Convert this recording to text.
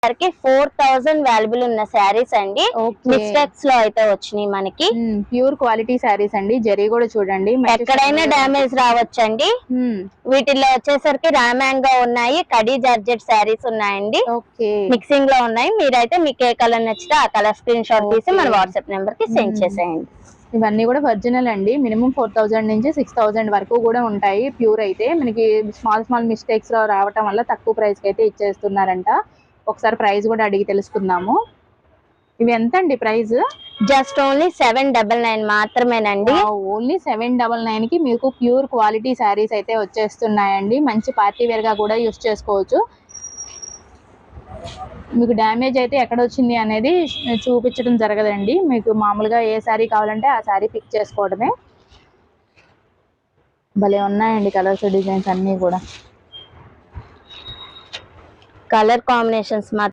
సరికి 4000 వాల్యుబుల్ ఉన్న శారీస్ అండి. మిస్టేక్స్ లో అయితే వచ్చినాయి మనకి. ప్యూర్ క్వాలిటీ శారీస్ అండి. జరీ కూడా చూడండి, ఎక్కడైనా డ్యామేజ్ రావచ్చండి. వీటిల్లో వచ్చేసరికి రామాంగా ఉన్నాయి, కడీ జార్జెట్ శారీస్ ఉన్నాయండి. మిక్సింగ్ లో ఉన్నాయి. మీరైతే మీకు ఏ కలర్ నచ్చితే ఆ కలర్ స్క్రీన్ షాట్ తీసి మన వాట్సాప్ నెంబర్ కి సెండ్ చేసేయండి. ఇవన్నీ కూడా ఒరిజినల్ అండి. మినిమం 4000 నుంచి 6000 వరకు కూడా ఉంటాయి. ప్యూర్ అయితే మనకి స్మాల్ మిస్టేక్స్ లో రావటం వల్ల తక్కువ ప్రైస్ కి అయితే ఇచ్చేస్తున్నారంట. ఒకసారి ప్రైస్ కూడా అడిగి తెలుసుకుందాము. ఇవి ఎంత అండి ప్రైస్? జస్ట్ ఓన్లీ 799 మాత్రమేనండి. ఓన్లీ 799 కి మీకు ప్యూర్ క్వాలిటీ శారీస్ అయితే వచ్చేస్తున్నాయండి. మంచి పార్టీ వేర్ గా కూడా యూస్ చేసుకోవచ్చు. మీకు డ్యామేజ్ అయితే ఎక్కడ వచ్చింది అనేది చూపించడం జరగదండి. మీకు మామూలుగా ఏ శారీ కావాలంటే ఆ శారీ పిక్ చేసుకోవడమే. భలే ఉన్నాయండి కలర్స్, డిజైన్స్ అన్నీ కూడా. Colour combinations